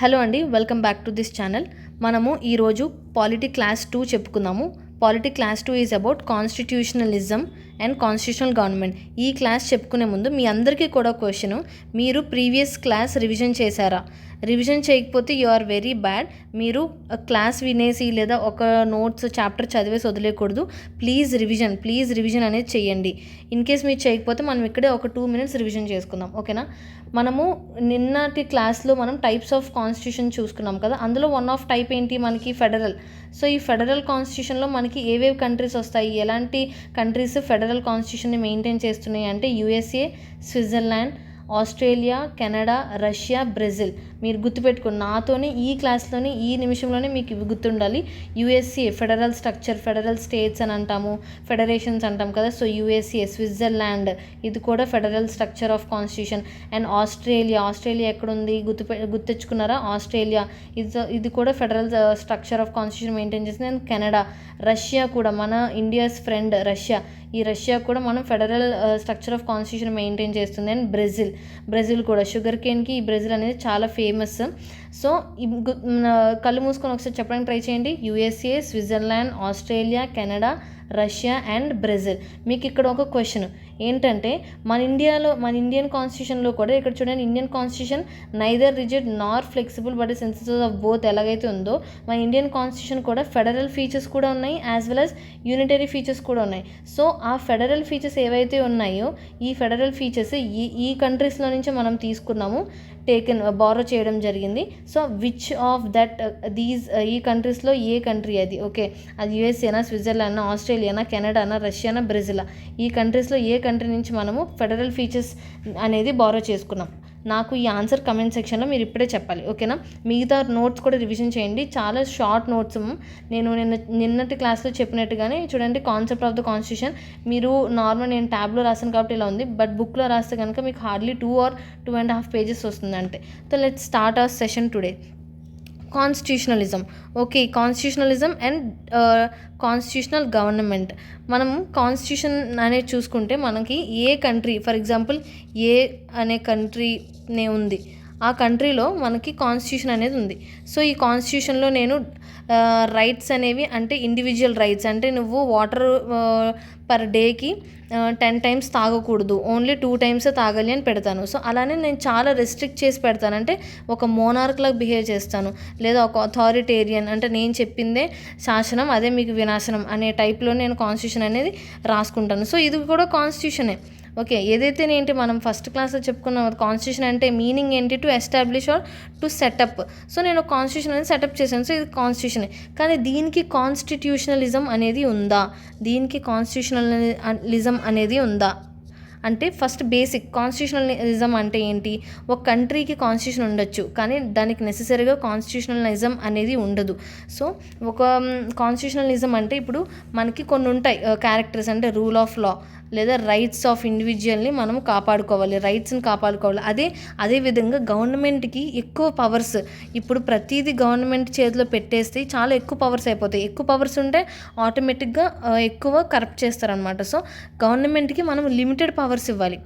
Hello అండి, welcome back to this channel. మనము ఈరోజు పాలిటీ క్లాస్ 2 చెప్పుకుందాము. Polity class 2 is about constitutionalism and constitutional government. ఈ class చెప్పుకునే ముందు మీ అందరికీ కూడా క్వశ్చన్, మీరు ప్రీవియస్ క్లాస్ రివిజన్ చేశారా? రివిజన్ చేయకపోతే యు ఆర్ వెరీ బ్యాడ్. మీరు క్లాస్ వినేసి లేదా ఒక నోట్స్ చాప్టర్ చదివేసి వదిలేయకూడదు. ప్లీజ్ రివిజన్ అనేది చేయండి. ఇన్ కేస్ మీరు చేయకపోతే మనం ఇక్కడే ఒక 2 minutes రివిజన్ చేసుకుందాం, ఓకేనా? మనము నిన్నటి క్లాస్లో మనం టైప్స్ ఆఫ్ కాన్స్టిట్యూషన్ చూసుకున్నాం కదా. అందులో వన్ ఆఫ్ టైప్ ఏంటి మనకి? ఫెడరల్. సో ఈ ఫెడరల్ కాన్స్టిట్యూషన్లో మనకి ఏవేవి కంట్రీస్ వస్తాయి, ఎలాంటి కంట్రీస్ ఫెడరల్ కాన్స్టిట్యూషన్ని మెయింటైన్ చేస్తున్నాయి అంటే USA, Switzerland, Australia, Canada, Russia, Brazil. మీరు గుర్తుపెట్టుకోండి, నాతోనే ఈ క్లాస్లోనే ఈ నిమిషంలోనే మీకు ఇవి గుర్తుండాలి. USA federal structure, federal states అని అంటాము, ఫెడరేషన్స్ అంటాం కదా. సో యూఎస్ఏ, స్విట్జర్లాండ్ ఇది కూడా federal structure of constitution. And Australia ఎక్కడుంది గుర్తెచ్చుకున్నారా? ఆస్ట్రేలియా ఇది కూడా federal structure of constitution maintain చేస్తుంది. అండ్ కెనడా, రష్యా కూడా మన ఇండియాస్ ఫ్రెండ్ రష్యా, ఈ రష్యా కూడా మనం federal structure of constitution maintain చేస్తుంది. అండ్ బ్రెజిల్ కూడా షుగర్ కేన్కి ఈ బ్రెజిల్ అనేది చాలా ఫేమస్. సో కళ్ళు మూసుకొని ఒకసారి చెప్పడానికి ట్రై చేయండి. USA, Switzerland, Australia, Canada, Russia and Brazil. మీకు ఇక్కడ ఒక క్వశ్చన్ ఏంటంటే, మన ఇండియన్ కాన్స్టిట్యూషన్లో కూడా ఇక్కడ చూడండి, Indian constitution neither rigid nor flexible but senses of both ఎలాగైతే ఉందో, మన ఇండియన్ కాన్స్టిట్యూషన్ కూడా ఫెడరల్ ఫీచర్స్ కూడా ఉన్నాయి as well as unitary features కూడా ఉన్నాయి. సో ఆ ఫెడరల్ ఫీచర్స్ ఏవైతే ఉన్నాయో, ఈ ఫెడరల్ ఫీచర్స్ ఈ కంట్రీస్లో నుంచి మనం తీసుకున్నాము, బారో చేయడం జరిగింది. సో విచ్ ఆఫ్ దట్ ఈ కంట్రీస్లో ఏ కంట్రీ అది? ఓకే, అది యూఎస్ఏనా, స్విట్జర్లాండ్నా, ఆస్ట్రేలియానా, కెనడానా, రష్యానా, బ్రెజిలా? ఈ కంట్రీస్లో ఏ కంట్రీ నుంచి మనము ఫెడరల్ ఫీచర్స్ అనేది బారో చేసుకున్నాం? నాకు ఈ ఆన్సర్ కమెంట్ సెక్షన్లో మీరు ఇప్పుడే చెప్పాలి, ఓకేనా? మిగతా నోట్స్ కూడా రివిజన్ చేయండి, చాలా షార్ట్ నోట్స్. నేను నిన్నటి క్లాస్లో చెప్పినట్టుగానే చూడండి, కాన్సెప్ట్ ఆఫ్ ద కాన్స్టిట్యూషన్ మీరు నార్మల్ నేను ట్యాబ్లో రాసాను కాబట్టి ఇలా ఉంది, బట్ బుక్లో రాస్తే కనుక మీకు హార్డ్లీ 2 or 2.5 pages వస్తుంది అంటే. So let's start our session today. Constitutionalism. Okay, constitutionalism and constitutional government. మనం కాన్స్టిట్యూషన్ అనేది చూసుకుంటే మనకి ఏ కంట్రీ, ఫర్ ఎగ్జాంపుల్ ఏ అనే కంట్రీనే ఉంది, ఆ కంట్రీలో మనకి కాన్స్టిట్యూషన్ అనేది ఉంది. సో ఈ కాన్స్టిట్యూషన్లో నేను రైట్స్ అనేవి అంటే ఇండివిజువల్ రైట్స్ అంటే నువ్వు వాటర్ పర్ డేకి 10 times తాగకూడదు, ఓన్లీ 2 times తాగాలి అని పెడతాను. సో అలానే నేను చాలా రెస్ట్రిక్ట్ చేసి పెడతాను, అంటే ఒక మోనార్క్లాగా బిహేవ్ చేస్తాను, లేదా ఒక అథారిటేరియన్ అంటే నేను చెప్పిందే శాసనం అదే మీకు వినాశనం అనే టైప్లో నేను కాన్స్టిట్యూషన్ అనేది రాసుకుంటాను. సో ఇది కూడా కాన్స్టిట్యూషనే. ఓకే, ఏదైతే ఏంటి మనం ఫస్ట్ క్లాస్లో చెప్పుకున్నాం, కాన్స్టిట్యూషన్ అంటే మీనింగ్ ఏంటి? To establish or to set up. So నేను కాన్స్టిట్యూషన్ అనేది సెటప్ చేశాను, సో ఇది కాన్స్టిట్యూషనే. కానీ దీనికి కాన్స్టిట్యూషనలిజం అనేది ఉందా? దీనికి కాన్స్టిట్యూషనలిజం అనేది ఉందా అంటే ఫస్ట్ బేసిక్ కాన్స్టిట్యూషనలిజం అంటే ఏంటి? ఒక కంట్రీకి కాన్స్టిట్యూషన్ ఉండొచ్చు, కానీ దానికి నెసెసరీగా కాన్స్టిట్యూషనలిజం అనేది ఉండదు. సో ఒక కాన్స్టిట్యూషనలిజం అంటే ఇప్పుడు మనకి కొన్ని ఉంటాయి క్యారెక్టర్స్, అంటే రూల్ ఆఫ్ లా లేదా రైట్స్ ఆఫ్ ఇండివిజువల్ని మనం కాపాడుకోవాలి, రైట్స్ని కాపాడుకోవాలి. అదే విధంగా గవర్నమెంట్కి ఎక్కువ పవర్స్, ఇప్పుడు ప్రతిదీ గవర్నమెంట్ చేతిలో పెట్టేస్తే చాలా ఎక్కువ పవర్స్ అయిపోతాయి. ఎక్కువ పవర్స్ ఉంటే ఆటోమేటిక్గా ఎక్కువ కరప్ట్ చేస్తారనమాట. సో గవర్నమెంట్కి మనం లిమిటెడ్ పవర్స్ ఇవ్వాలి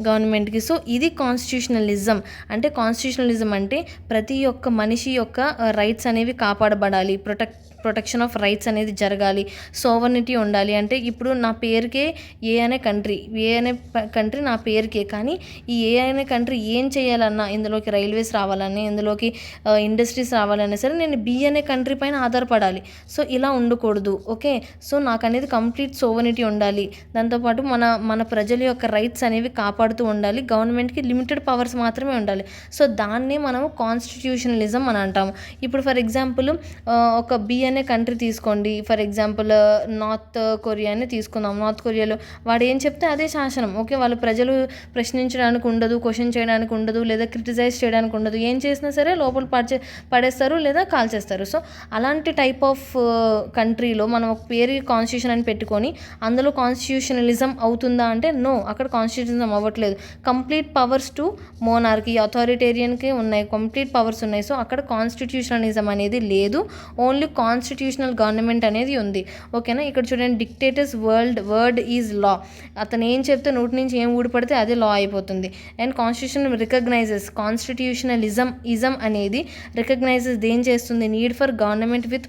గవర్నమెంట్కి. సో ఇది కాన్స్టిట్యూషనలిజం అంటే. కాన్స్టిట్యూషనలిజం అంటే ప్రతి ఒక్క మనిషి యొక్క రైట్స్ అనేవి కాపాడబడాలి, ప్రొటెక్షన్ ఆఫ్ రైట్స్ అనేది జరగాలి, సోవర్నిటీ ఉండాలి. అంటే ఇప్పుడు నా పేరుకే ఏ అనే కంట్రీ నా పేరుకే, కానీ ఈ ఏ అనే కంట్రీ ఏం చేయాలన్నా, ఇందులోకి రైల్వేస్ రావాలన్నా, ఇందులోకి ఇండస్ట్రీస్ రావాలన్నా సరే నేను బి అనే కంట్రీ పైన ఆధారపడాలి. సో ఇలా ఉండకూడదు, ఓకే? సో నాకు అనేది కంప్లీట్ సోవర్నిటీ ఉండాలి. దాంతోపాటు మన ప్రజల యొక్క రైట్స్ అనేవి కాపాడుతూ ఉండాలి. గవర్నమెంట్కి లిమిటెడ్ పవర్స్ మాత్రమే ఉండాలి. సో దాన్నే మనము కాన్స్టిట్యూషనలిజం అని అంటాము. ఇప్పుడు ఫర్ ఎగ్జాంపుల్ ఒక బి అనే కంట్రీ తీసుకోండి, ఫర్ ఎగ్జాంపుల్ నార్త్ కొరియాని తీసుకుందాం. నార్త్ కొరియాలో వాడు ఏం చెప్తే అదే శాసనం, ఓకే? వాళ్ళ ప్రజలు ప్రశ్నించడానికి ఉండదు, క్వశ్చన్ చేయడానికి ఉండదు, లేదా క్రిటిసైజ్ చేయడానికి ఉండదు. ఏం చేసినా సరే లోపల పడేస్తారు లేదా కాల్చేస్తారు. సో అలాంటి టైప్ ఆఫ్ కంట్రీలో మనం ఒక పేరు కాన్స్టిట్యూషన్ అని పెట్టుకొని అందులో కాన్స్టిట్యూషనలిజం అవుతుందా అంటే నో, అక్కడ కాన్స్టిట్యూషనలిజం అవ్వట్లేదు. కంప్లీట్ పవర్స్ టు మోనార్కీ, అథారిటేరియన్కి ఉన్నాయి, కంప్లీట్ పవర్స్ ఉన్నాయి. సో అక్కడ కాన్స్టిట్యూషనలిజం అనేది లేదు, ఓన్లీ కాన్స్టిట్యూషనల్ గవర్నమెంట్ అనేది ఉంది. ఓకేనా, ఇక్కడ చూడండి డిక్టేటర్స్ వర్డ్ ఈజ్ లా. అతను ఏం చెప్తే నోటి నుంచి ఏం ఊడిపడితే అదే లా అయిపోతుంది. అండ్ కాన్స్టిట్యూషన్ రికగ్నైజెస్, కాన్స్టిట్యూషనలిజం అనేది రికగ్నైజెస్ దేం చేస్తుంది, need for government with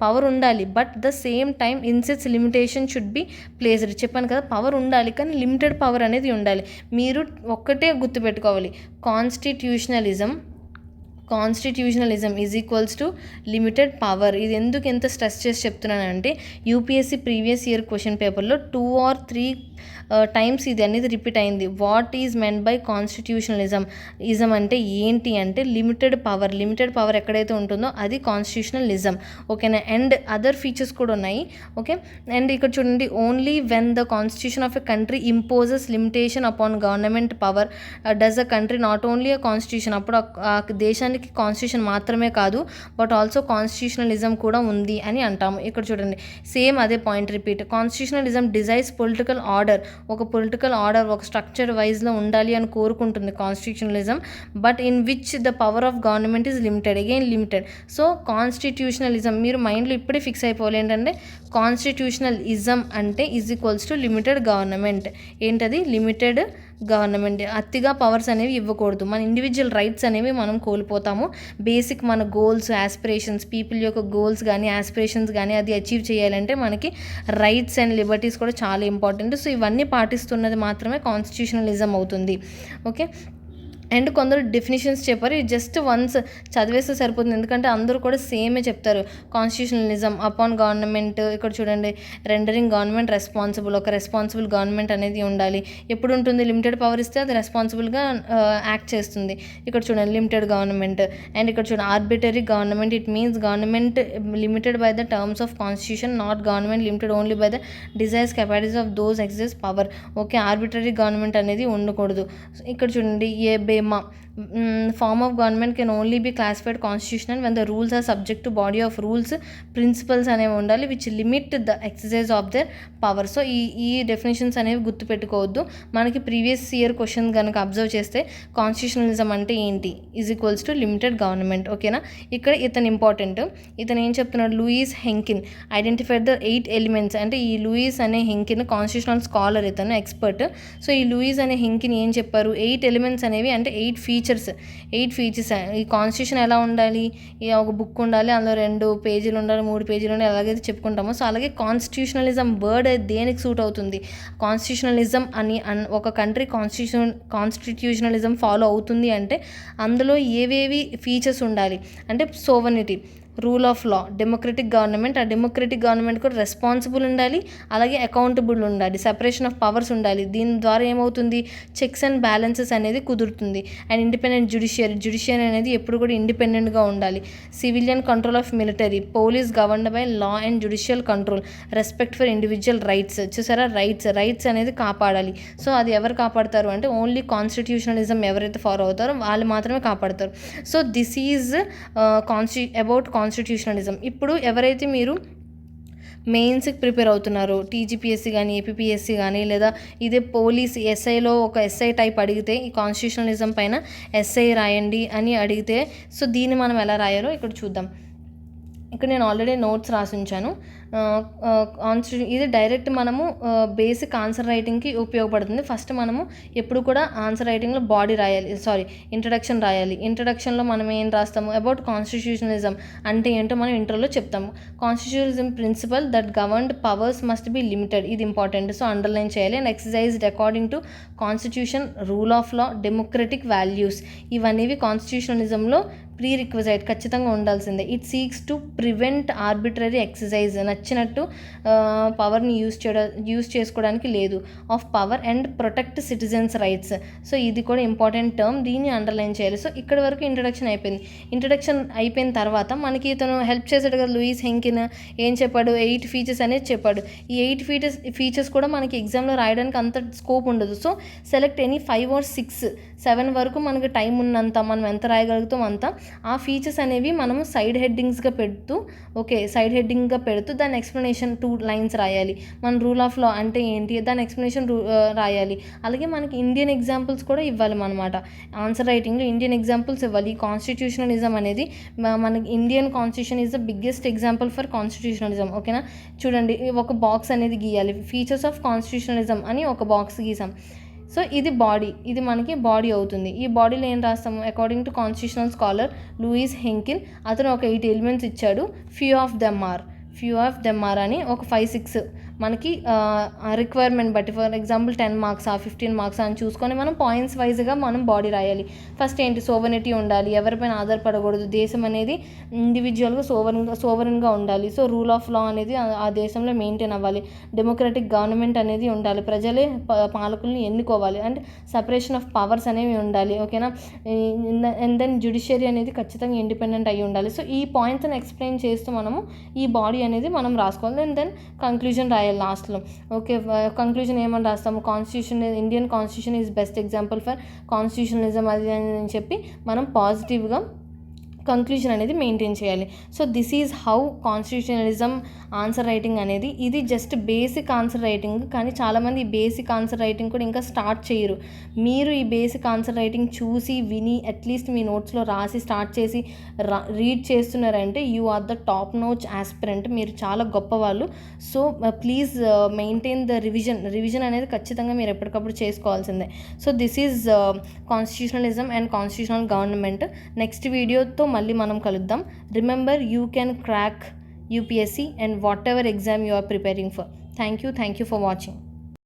power ఉండాలి, but the same time insets limitation should be placed. చెప్పాను కదా, పవర్ ఉండాలి కానీ లిమిటెడ్ పవర్ అనేది ఉండాలి. మీరు ఒక్కటే గుర్తుపెట్టుకోవాలి, constitutionalism is equals to limited power. ఇది ఎందుకు ఎంత స్ట్రెస్ చేసి చెప్తున్నానంటే యూపీఎస్సీ ప్రీవియస్ ఇయర్ క్వశ్చన్ పేపర్లో 2 or 3 టైమ్స్ ఇది అనేది రిపీట్ అయింది. What is meant by constitutionalism అంటే ఏంటి అంటే లిమిటెడ్ పవర్ ఎక్కడైతే ఉంటుందో అది కాన్స్టిట్యూషనలిజం. ఓకేనా, అండ్ అదర్ ఫీచర్స్ కూడా ఉన్నాయి. ఓకే, అండ్ ఇక్కడ చూడండి, only when the constitution of a country imposes limitation upon government power does a country not only a constitution. అప్పుడు ఆ దేశానికి కాన్స్టిట్యూషన్ మాత్రమే కాదు బట్ ఆల్సో కాన్స్టిట్యూషనలిజం కూడా ఉంది అని అంటాము. ఇక్కడ చూడండి సేమ్ అదే point repeat. Constitutionalism desires political order, ఒక పొలిటికల్ ఆర్డర్ ఒక స్ట్రక్చర్ వైజ్లో ఉండాలి అని కోరుకుంటుంది constitutionalism, but in which the power of government is limited. So constitutionalism మీరు మైండ్లో ఇప్పుడే ఫిక్స్ అయిపోవాలి ఏంటంటే కాన్స్టిట్యూషనలిజం అంటే is equals to limited government. ఏంటది, లిమిటెడ్ గవర్నమెంట్. అతిగా పవర్స్ అనేవి ఇవ్వకూడదు, మన ఇండివిజువల్ రైట్స్ అనేవి మనం కోల్పోతాము. బేసిక్ మన గోల్స్, యాస్పిరేషన్స్, పీపుల్ యొక్క గోల్స్ కానీ యాస్పిరేషన్స్ కానీ అది అచీవ్ చేయాలంటే మనకి రైట్స్ అండ్ లిబర్టీస్ కూడా చాలా ఇంపార్టెంట్. సో ఇవన్నీ పాటిస్తున్నది మాత్రమే కాన్స్టిట్యూషనలిజం అవుతుంది. ఓకే, అండ్ కొందరు డెఫినేషన్స్ చెప్పారు, ఇది జస్ట్ వన్స్ చదివేస్తే సరిపోతుంది ఎందుకంటే అందరూ కూడా సేమే చెప్తారు. కాన్స్టిట్యూషనలిజం అపాన్ గవర్నమెంట్, ఇక్కడ చూడండి రెండరింగ్ గవర్నమెంట్ రెస్పాన్సిబుల్, ఒక రెస్పాన్సిబుల్ గవర్నమెంట్ అనేది ఉండాలి. ఎప్పుడు ఉంటుంది, లిమిటెడ్ పవర్ ఇస్తే అది రెస్పాన్సిబుల్గా యాక్ట్ చేస్తుంది. ఇక్కడ చూడండి లిమిటెడ్ గవర్నమెంట్. అండ్ ఇక్కడ చూడండి arbitrary government, it means government limited by the terms of constitution, not government limited only by the desires capacities of those excess power. Okay, arbitrary government అనేది ఉండకూడదు. ఇక్కడ చూడండి form of government can only be classified constitutional when the rules are subject to body of rules, principles అనేవి ఉండాలి which limit the exercise of their power. So ఈ definitions అనేవి గుర్తుపెట్టుకోవద్దు. మనకి previous year question కనుక అబ్జర్వ్ చేస్తే constitutionalism అంటే ఏంటి, is equals to limited government. ఓకేనా, ఇక్కడ ఇతను ఇంపార్టెంట్. ఇతను ఏం చెప్తున్నాడు, లూయిస్ హెంకిన్ ఐడెంటిఫైడ్ ద 8 ఎలిమెంట్స్. అంటే ఈ లూయిస్ అనే హెంకిన్ కాన్స్టిట్యూషనల్ స్కాలర్, ఇతను ఎక్స్పర్ట్. సో ఈ లూయిస్ అనే హెంకిన్ ఏం చెప్పారు, 8 ఎలిమెంట్స్ అనేవి అంటే 8 ఫీచర్స్. ఈ కాన్స్టిట్యూషన్ ఎలా ఉండాలి, ఒక బుక్ ఉండాలి, అందులో 2 పేజీలు ఉండాలి, 3 పేజీలు ఉండాలి, అలాగైతే చెప్పుకుంటామో. సో అలాగే కాన్స్టిట్యూషనలిజం వర్డ్ దేనికి సూట్ అవుతుంది, కాన్స్టిట్యూషనలిజం అని ఒక కంట్రీ కాన్స్టిట్యూషనలిజం ఫాలో అవుతుంది అంటే అందులో ఏవేవి ఫీచర్స్ ఉండాలి అంటే sovereignty, rule of law, democratic government. ఆ డెమోక్రటిక్ గవర్నమెంట్ కూడా రెస్పాన్సిబుల్ ఉండాలి, అలాగే అకౌంటబుల్ ఉండాలి, సెపరేషన్ ఆఫ్ పవర్స్ ఉండాలి. దీని ద్వారా ఏమవుతుంది, చెక్స్ అండ్ బ్యాలెన్సెస్ అనేది కుదురుతుంది. అండ్ ఇండిపెండెంట్ జ్యుడిషియరీ అనేది ఎప్పుడు కూడా ఇండిపెండెంట్గా ఉండాలి. Civilian control of military, police governed by law and judicial control, respect for individual rights. చూసారా, రైట్స్ అనేది కాపాడాలి. సో అది ఎవరు కాపాడతారు అంటే ఓన్లీ కాన్స్టిట్యూషనలిజం ఎవరైతే ఫాలో అవుతారో వాళ్ళు మాత్రమే కాపాడతారు. So this is about constitutionalism. ఇప్పుడు ఎవరైతే మీరు మెయిన్స్కి ప్రిపేర్ అవుతున్నారు, టీజీపీఎస్సీ కానీ ఏపీపీఎస్సీ కానీ, లేదా ఇదే పోలీస్ ఎస్ఐలో ఒక ఎస్ఐ టైప్ అడిగితే ఈ కాన్స్టిట్యూషనలిజం పైన ఎస్ఐ రాయండి అని అడిగితే, సో దీన్ని మనం ఎలా రాయాలో ఇక్కడ చూద్దాం. ఇక్కడ నేను ఆల్రెడీ నోట్స్ రాసి ఉంచాను. ఇది డైరెక్ట్ మనము బేసిక్ ఆన్సర్ రైటింగ్కి ఉపయోగపడుతుంది. ఫస్ట్ మనము ఎప్పుడు కూడా ఆన్సర్ రైటింగ్లో ఇంట్రడక్షన్ రాయాలి. ఇంట్రడక్షన్లో మనం ఏం రాస్తాము, అబౌట్ కాన్స్టిట్యూషనలిజం అంటే ఏంటో మనం ఇంటర్లో చెప్తాము. Constitutionalism principal that governed powers must be limited, ఇది ఇంపార్టెంట్, సో అండర్లైన్ చేయాలి. And exercised according to constitution, rule of law, democratic values, ఇవన్నీ కాన్స్టిట్యూషనలిజంలో ప్రీ రిక్వజైట్ ఖచ్చితంగా ఉండాల్సిందే. It seeks to prevent arbitrary exercise, నచ్చినట్టు పవర్ని యూజ్ చేసుకోవడానికి లేదు, of power and protect citizens rights. So ఇది కూడా ఇంపార్టెంట్ టర్మ్, దీన్ని అండర్లైన్ చేయాలి. సో ఇక్కడ వరకు ఇంట్రడక్షన్ అయిపోయింది. ఇంట్రడక్షన్ అయిపోయిన తర్వాత మనకి ఇతను హెల్ప్ చేశాడు కదా లూయిస్ హెంకిన్, ఏం చెప్పాడు, 8 ఫీచర్స్ అనేది చెప్పాడు. ఈ 8 ఫీచర్స్ కూడా మనకి ఎగ్జామ్లో రాయడానికి అంత స్కోప్ ఉండదు. సో సెలెక్ట్ ఎనీ 5 or 6, 7 వరకు మనకి టైం ఉన్నంత మనం ఎంత రాయగలుగుతాం అంత. ఆ ఫీచర్స్ అనేవి మనము సైడ్ హెడ్డింగ్గా పెడుతూ దాన్ని దాని ఎక్స్ప్లెనేషన్ 2 లైన్స్ రాయాలి. మన రూల్ ఆఫ్ లా అంటే ఏంటి దాని ఎక్స్ప్లెనేషన్ రాయాలి. అలాగే మనకి ఇండియన్ ఎగ్జాంపుల్స్ కూడా ఇవ్వాలి అనమాట. ఆన్సర్ రైటింగ్లో ఇండియన్ ఎగ్జాంపుల్స్ ఇవ్వాలి. కాన్స్టిట్యూషనలిజం అనేది మనకి Indian constitution is the biggest example for constitutionalism. ఓకేనా, చూడండి ఒక బాక్స్ అనేది గీయాలి. ఫీచర్స్ ఆఫ్ కాన్స్టిట్యూషనలిజం అని ఒక బాక్స్ గీసాం. సో ఇది బాడీ, ఇది మనకి బాడీ అవుతుంది. ఈ బాడీలో ఏం రాస్తాము? According to constitutional scholar Louis Henkin, అతను ఒక 8 ఎలిమెంట్స్ ఇచ్చాడు. ఫ్యూ ఆఫ్ దెమ్ ఆర్ అని ఒక 5-6 మనకి రిక్వైర్మెంట్ బట్టి, ఫర్ ఎగ్జాంపుల్ 10 మార్క్సా 15 మార్క్సా అని చూసుకొని మనం పాయింట్స్ వైజ్గా మనం బాడీ రాయాలి. ఫస్ట్ ఏంటి? సోవరెనిటీ ఉండాలి, ఎవరిపైన ఆధారపడకూడదు, దేశం అనేది ఇండివిజువల్గా సోవరెన్గా ఉండాలి. సో రూల్ ఆఫ్ లా అనేది ఆ దేశంలో మెయింటైన్ అవ్వాలి. డెమోక్రటిక్ గవర్నమెంట్ అనేది ఉండాలి, ప్రజలే పాలకుల్ని ఎన్నుకోవాలి. అండ్ సపరేషన్ ఆఫ్ పవర్స్ అనేవి ఉండాలి. ఓకేనా, అండ్ దెన్ జ్యుడిషియరీ అనేది ఖచ్చితంగా ఇండిపెండెంట్ అయ్యి ఉండాలి. సో ఈ పాయింట్స్ని ఎక్స్ప్లెయిన్ చేస్తూ మనము ఈ బాడీ అనేది మనం రాసుకోవాలి. అండ్ దెన్ కంక్లూజన్ రాయాలి లాస్ట్లో. ఓకే, కంక్లూజన్ ఏమని రాస్తాము? Indian constitution is best example for constitutionalism అది అని చెప్పి మనం పాజిటివ్గా కంక్లూజన్ అనేది మెయింటైన్ చేయాలి. So this is how constitutionalism answer writing అనేది, ఇది జస్ట్ బేసిక్ ఆన్సర్ రైటింగ్. కానీ చాలామంది ఈ బేసిక్ ఆన్సర్ రైటింగ్ కూడా ఇంకా స్టార్ట్ చేయరు. మీరు ఈ బేసిక్ ఆన్సర్ రైటింగ్ చూసి విని అట్లీస్ట్ మీ నోట్స్లో రాసి స్టార్ట్ చేసి రీడ్ చేస్తున్నారంటే you are the top notch aspirant, మీరు చాలా గొప్పవాళ్ళు. So please maintain the revision అనేది ఖచ్చితంగా మీరు ఎప్పటికప్పుడు చేసుకోవాల్సిందే. So this is constitutionalism and constitutional government. Next వీడియోతో మళ్ళీ మనం కలుద్దాం. Remember, you can crack UPSC and whatever exam you are preparing for. Thank you for watching.